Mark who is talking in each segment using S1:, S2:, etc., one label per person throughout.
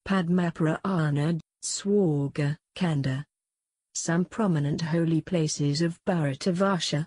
S1: Padmapurana, SWARGA, KHAND. Some prominent holy places of Bharatavarsha.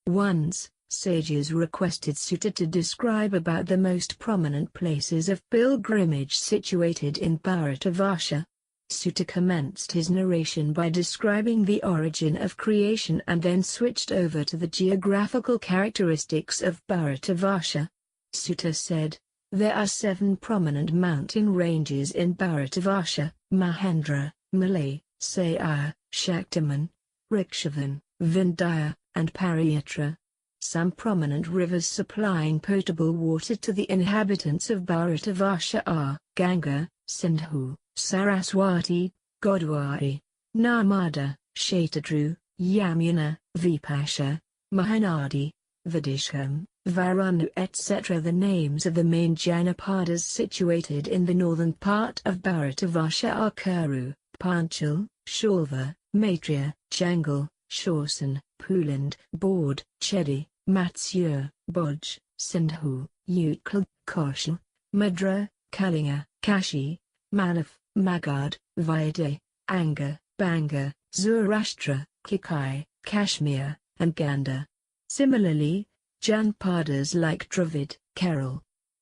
S1: Once, sages requested Suta to describe about the most prominent places of pilgrimage situated in Bharatavarsha. Suta commenced his narration by describing the origin of creation and then switched over to the geographical characteristics of Bharatavarsha. Suta said, "There are 7 prominent mountain ranges in Bharatavarsha: Mahendra, Malay, Sahya, Shaktiman, Rikshavan, Vindhya and Pariyatra. Some prominent rivers supplying potable water to the inhabitants of Bharatavarsha are Ganga, Sindhu, Saraswati, Godwari, Narmada, Shatadru, Yamuna, Vipasha, Mahanadi, Vidisham, Varuna etc. The names of the main Janapadas situated in the northern part of Bharatavarsha are Kuru, Panchal, Shalva, Maitreya, Jangal, Shorsan, Puland, Bod, Chedi, Matsur, Boj, Sindhu, Utkal, Kaushal, Madra, Kalinga, Kashi, Malaf, Magad, Vaidya, Anga, Banga, Zoroastra, Kikai, Kashmir, and Ganda. Similarly, Janapadas like Dravid, Kerala,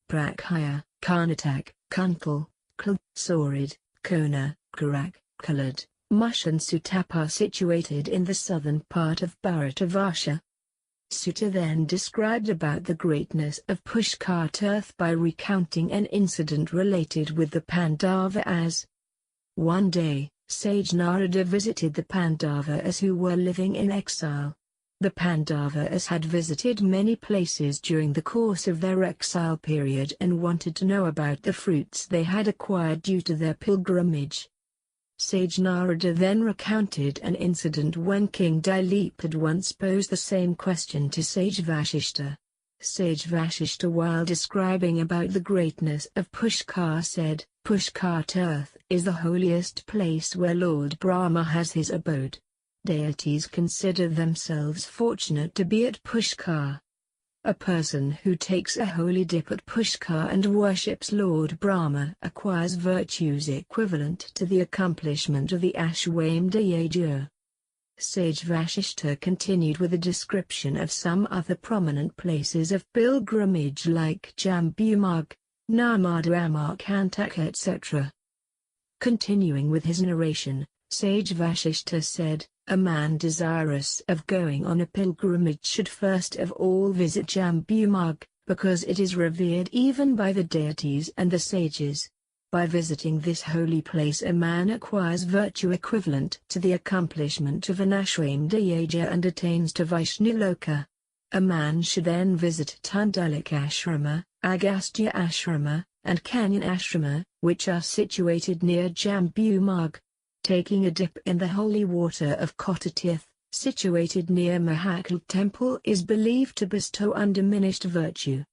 S1: Prakhya, Karnataka, Kuntal, Kul, Sorid, Kona, Karak, Kalad, Mush and Sutap are situated in the southern part of Bharatavarsha. Suta then described about the greatness of Pushkar Tirth by recounting an incident related with the Pandavas. One day, sage Narada visited the Pandavas who were living in exile. The Pandavas had visited many places during the course of their exile period and wanted to know about the fruits they had acquired due to their pilgrimage. Sage Narada then recounted an incident when King Dilip had once posed the same question to Sage Vashishta. Sage Vashishta, while describing about the greatness of Pushkar, said, "Pushkar Tirth is the holiest place where Lord Brahma has his abode. Deities consider themselves fortunate to be at Pushkar. A person who takes a holy dip at Pushkar and worships Lord Brahma acquires virtues equivalent to the accomplishment of the Ashwamedha Yajna." Sage Vashishta continued with a description of some other prominent places of pilgrimage like Jambumug, Narmada Amarkantak etc. Continuing with his narration, Sage Vashishta said, "A man desirous of going on a pilgrimage should first of all visit Jambumug, because it is revered even by the deities and the sages. By visiting this holy place a man acquires virtue equivalent to the accomplishment of an Ashwamedha Yajna and attains to Vaishnuloka. A man should then visit Tundalik Ashrama, Agastya Ashrama, and Kanyan Ashrama, which are situated near Jambumug. Taking a dip in the holy water of Kottatirth, situated near Mahakal temple, is believed to bestow undiminished virtue.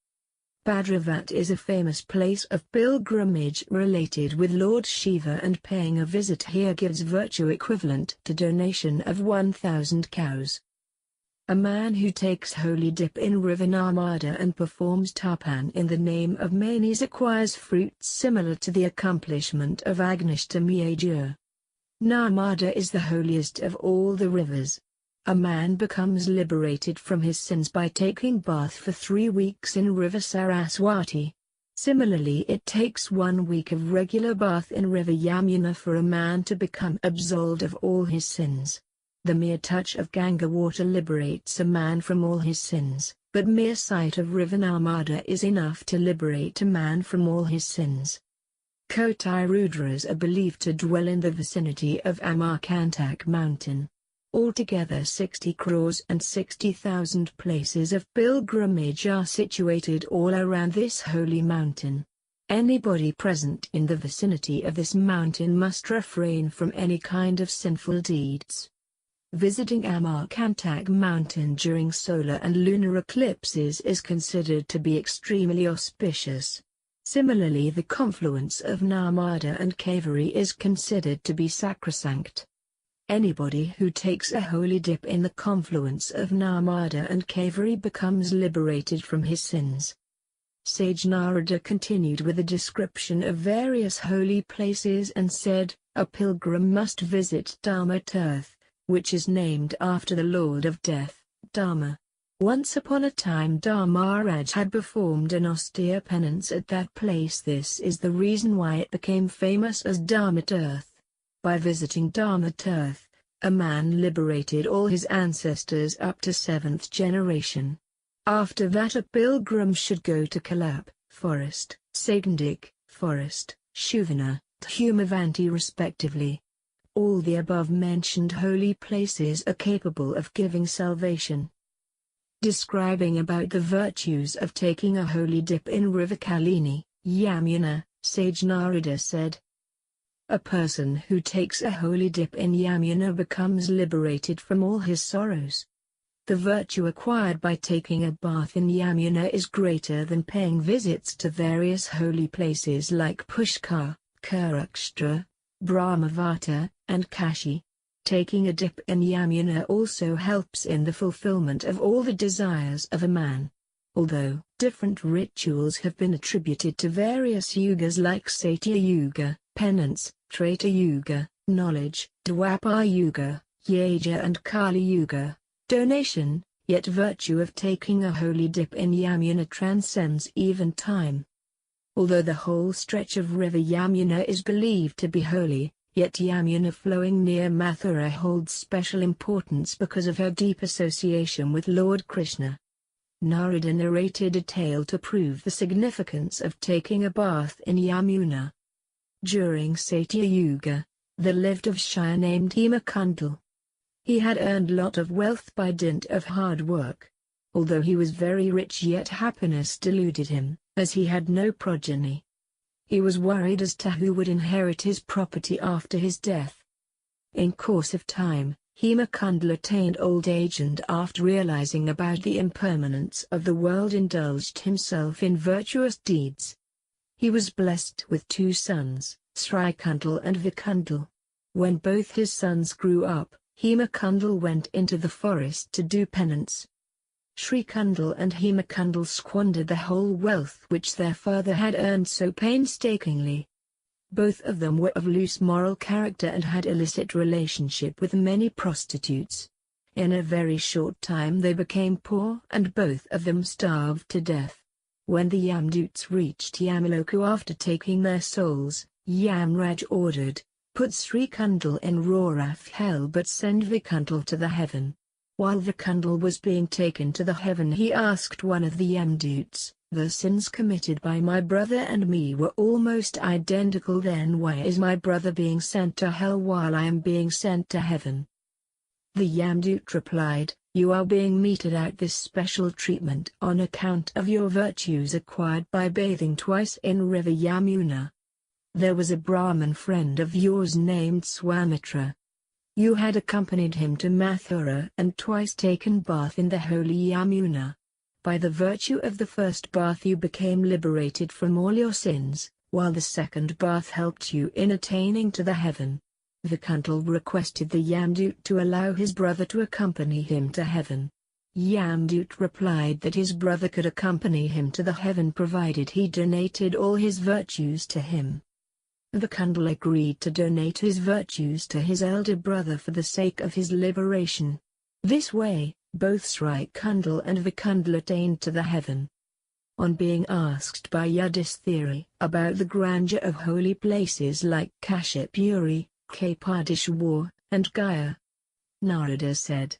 S1: Bhadravat is a famous place of pilgrimage related with Lord Shiva, and paying a visit here gives virtue equivalent to donation of 1,000 cows. A man who takes holy dip in river Narmada and performs tapan in the name of Manes acquires fruits similar to the accomplishment of Agnishtami Yajna. Narmada is the holiest of all the rivers. A man becomes liberated from his sins by taking bath for 3 weeks in river Saraswati. Similarly, it takes 1 week of regular bath in river Yamuna for a man to become absolved of all his sins. The mere touch of Ganga water liberates a man from all his sins, but mere sight of river Narmada is enough to liberate a man from all his sins. Kotai Rudras are believed to dwell in the vicinity of Amarkantak mountain. Altogether 60 crores and 60,000 places of pilgrimage are situated all around this holy mountain. Anybody present in the vicinity of this mountain must refrain from any kind of sinful deeds. Visiting Amarkantak mountain during solar and lunar eclipses is considered to be extremely auspicious. Similarly, the confluence of Narmada and Kaveri is considered to be sacrosanct. Anybody who takes a holy dip in the confluence of Narmada and Kaveri becomes liberated from his sins. Sage Narada continued with a description of various holy places and said, a pilgrim must visit Dharma-tirth, which is named after the Lord of Death, Dharma. Once upon a time Dharmaraj had performed an austere penance at that place. This is the reason why it became famous as Dharma-tirth. By visiting Dharma-tirth, a man liberated all his ancestors up to 7th generation. After that a pilgrim should go to Kalap, forest, Sagandik, forest, Shuvana, Humavanti respectively. All the above-mentioned holy places are capable of giving salvation. Describing about the virtues of taking a holy dip in river Kalini, Yamuna, Sage Narada said, a person who takes a holy dip in Yamuna becomes liberated from all his sorrows. The virtue acquired by taking a bath in Yamuna is greater than paying visits to various holy places like Pushkar, Kurukshetra, Brahmavata, and Kashi. Taking a dip in Yamuna also helps in the fulfillment of all the desires of a man. Although different rituals have been attributed to various yugas like Satya Yuga, penance, Treta Yuga, knowledge, Dwapar Yuga, Yaja and Kali Yuga, donation, yet virtue of taking a holy dip in Yamuna transcends even time. Although the whole stretch of river Yamuna is believed to be holy, yet Yamuna flowing near Mathura holds special importance because of her deep association with Lord Krishna. Narada narrated a tale to prove the significance of taking a bath in Yamuna. During Satya Yuga, there lived a Kshatriya named Hema Kundal. He had earned a lot of wealth by dint of hard work. Although he was very rich, yet happiness deluded him, as he had no progeny. He was worried as to who would inherit his property after his death. In course of time, Hema Kundal attained old age and after realizing about the impermanence of the world indulged himself in virtuous deeds. He was blessed with 2 sons, Sri Kundal and Vikundal. When both his sons grew up, Hema Kundal went into the forest to do penance. Sri Kundal and Hema Kundal squandered the whole wealth which their father had earned so painstakingly. Both of them were of loose moral character and had illicit relationship with many prostitutes. In a very short time they became poor and both of them starved to death. When the Yamdoots reached Yamaloka after taking their souls, Yamraj ordered, put Sri Kundal in Raurath hell but send Vikundal to the heaven. While Vikundal was being taken to the heaven he asked one of the Yamdoots, the sins committed by my brother and me were almost identical, then why is my brother being sent to hell while I am being sent to heaven? The Yamdoot replied, you are being meted out this special treatment on account of your virtues acquired by bathing twice in river Yamuna. There was a Brahmin friend of yours named Swamitra. You had accompanied him to Mathura and twice taken bath in the holy Yamuna. By the virtue of the first bath you became liberated from all your sins, while the second bath helped you in attaining to the heaven. Vikundal requested the Yamdoot to allow his brother to accompany him to heaven. Yamdoot replied that his brother could accompany him to the heaven provided he donated all his virtues to him. Vikundal agreed to donate his virtues to his elder brother for the sake of his liberation. This way, both Sri Kundal and Vikundal attained to the heaven. On being asked by Yudhisthira about the grandeur of holy places like Kashipuri, Kapadishwar, and Gaya, Narada said,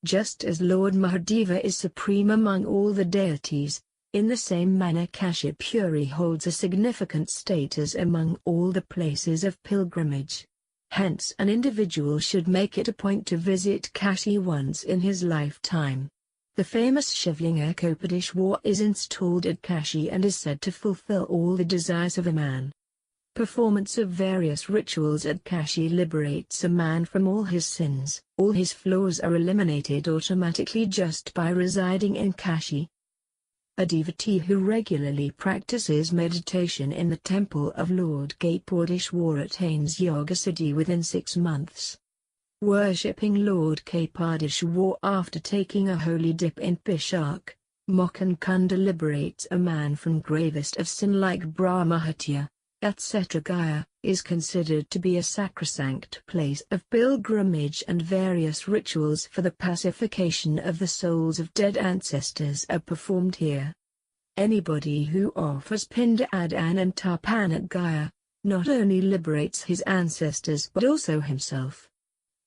S1: just as Lord Mahadeva is supreme among all the deities, in the same manner Kashipuri holds a significant status among all the places of pilgrimage. Hence an individual should make it a point to visit Kashi once in his lifetime. The famous Shivlinga Kapadishwar is installed at Kashi and is said to fulfill all the desires of a man. Performance of various rituals at Kashi liberates a man from all his sins. All his flaws are eliminated automatically just by residing in Kashi. A devotee who regularly practices meditation in the temple of Lord Kapadishwar attains yoga siddhi within 6 months. Worshipping Lord Kapadishwar after taking a holy dip in Pishak, Mokan Kunda liberates a man from gravest of sin like Brahmahatya, etc. Gaya is considered to be a sacrosanct place of pilgrimage, and various rituals for the pacification of the souls of dead ancestors are performed here. Anybody who offers Pindadan and Tarpan at Gaya not only liberates his ancestors but also himself.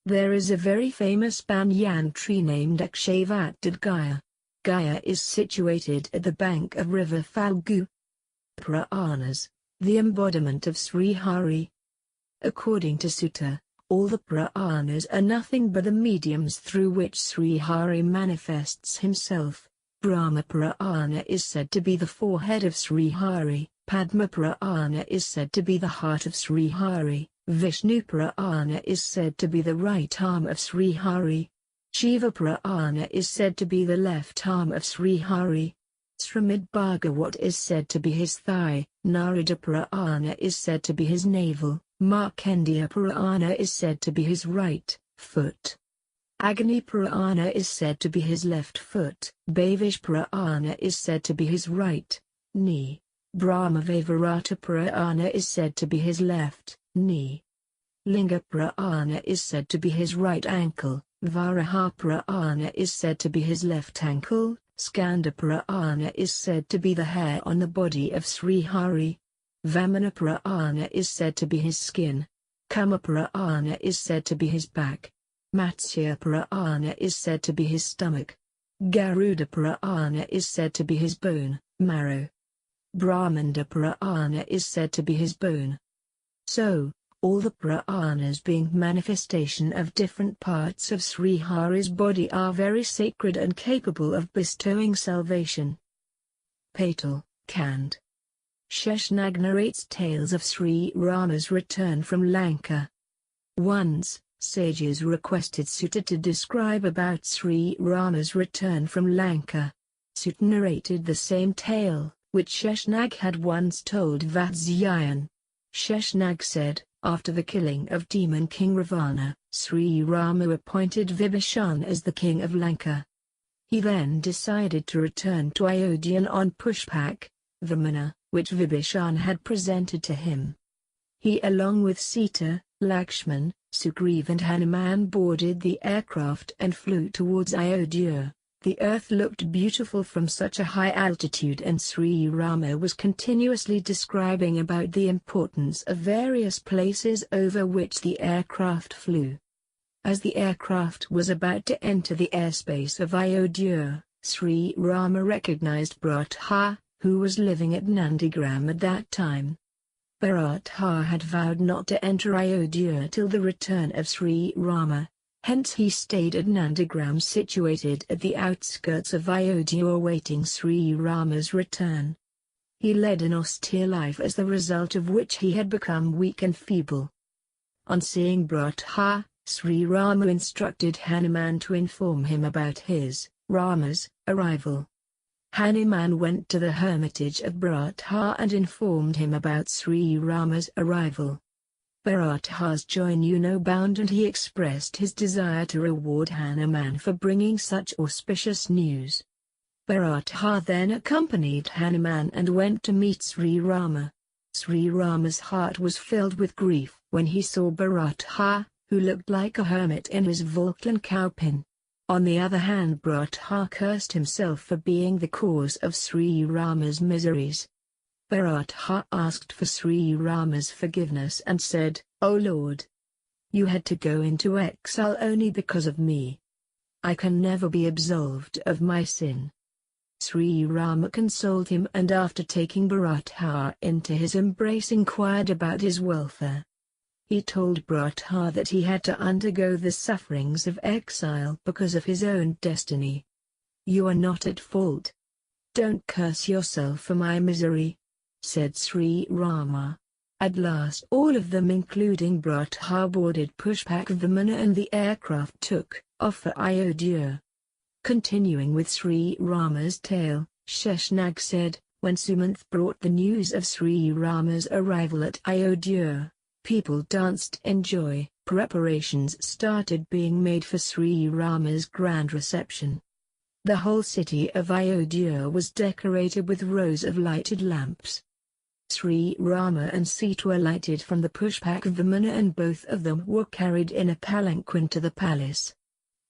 S1: There is a very famous banyan tree named Akshavat at Gaya. Gaya is situated at the bank of river Falgu. Puranas, the embodiment of Sri Hari. According to Suta, all the Puranas are nothing but the mediums through which Sri Hari manifests himself. Brahmapurana is said to be the forehead of Sri Hari, Padmapurana is said to be the heart of Sri Hari, Vishnupurana is said to be the right arm of Sri Hari. Shiva Purana is said to be the left arm of Sri Hari. Srimad Bhagawat is said to be his thigh, Narada Purana is said to be his navel, Markandeya Purana is said to be his right foot. Agni Purana is said to be his left foot, Bhavish Purana is said to be his right knee, Brahmavaivarata Purana is said to be his left knee. Linga Purana is said to be his right ankle, Varaha Purana is said to be his left ankle, Skanda Purana is said to be the hair on the body of Sri Hari. Vamana Purana is said to be his skin. Kama Purana is said to be his back. Matsya Purana is said to be his stomach. Garuda Purana is said to be his bone, marrow. Brahmanda Purana is said to be his bone. So, all the Puranas being manifestation of different parts of Sri Hari's body are very sacred and capable of bestowing salvation. PATAL, KHAND. Sheshnag narrates tales of Sri Rama's return from Lanka. Once, sages requested Suta to describe about Sri Rama's return from Lanka. Suta narrated the same tale, which Sheshnag had once told Vatsyayan. Sheshnag said, after the killing of demon king Ravana, Sri Rama appointed Vipasha as the king of Lanka. He then decided to return to Ayodhya on Pushpak, Vimana, which Vipasha had presented to him. He along with Sita, Lakshman, Sugriva and Hanuman boarded the aircraft and flew towards Ayodhya. The earth looked beautiful from such a high altitude, and Sri Rama was continuously describing about the importance of various places over which the aircraft flew. As the aircraft was about to enter the airspace of Ayodhya, Sri Rama recognized Bharata, who was living at Nandigram at that time. Bharata had vowed not to enter Ayodhya till the return of Sri Rama. Hence he stayed at Nandigram, situated at the outskirts of Ayodhya, awaiting Sri Rama's return. He led an austere life, as the result of which he had become weak and feeble. On seeing Bharata, Sri Rama instructed Hanuman to inform him about his, Rama's, arrival. Hanuman went to the hermitage of Bharata and informed him about Sri Rama's arrival. Bharata's joy knew no bound, and he expressed his desire to reward Hanuman for bringing such auspicious news. Bharata then accompanied Hanuman and went to meet Sri Rama. Sri Rama's heart was filled with grief when he saw Bharata, who looked like a hermit in his Vulcan cowpin. On the other hand, Bharata cursed himself for being the cause of Sri Rama's miseries. Bharata asked for Sri Rama's forgiveness and said, "O Lord, you had to go into exile only because of me. I can never be absolved of my sin." Sri Rama consoled him, and after taking Bharata into his embrace inquired about his welfare. He told Bharata that he had to undergo the sufferings of exile because of his own destiny. "You are not at fault. Don't curse yourself for my misery," said Sri Rama. At last all of them, including Bharata, boarded Pushpak Vimana, and the aircraft took off for Ayodhya. Continuing with Sri Rama's tale, Sheshnag said, when Sumanth brought the news of Sri Rama's arrival at Ayodhya, people danced in joy. Preparations started being made for Sri Rama's grand reception. The whole city of Ayodhya was decorated with rows of lighted lamps. Sri Rama and Sita were lighted from the pushpak of Yamuna, and both of them were carried in a palanquin to the palace.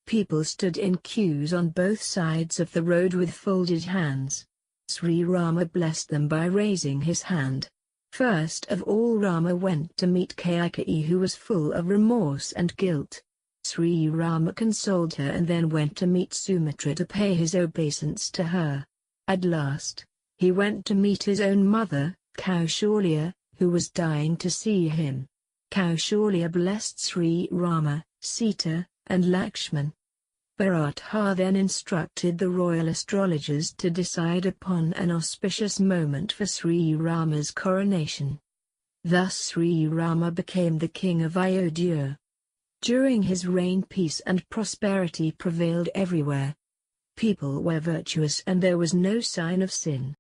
S1: People stood in queues on both sides of the road with folded hands. Sri Rama blessed them by raising his hand. First of all, Rama went to meet Kaikeyi, who was full of remorse and guilt. Sri Rama consoled her and then went to meet Sumitra to pay his obeisance to her. At last, he went to meet his own mother, Kaushalya, who was dying to see him. Kaushalya blessed Sri Rama, Sita, and Lakshman. Bharatavarsha then instructed the royal astrologers to decide upon an auspicious moment for Sri Rama's coronation. Thus Sri Rama became the king of Ayodhya. During his reign, peace and prosperity prevailed everywhere. People were virtuous and there was no sign of sin.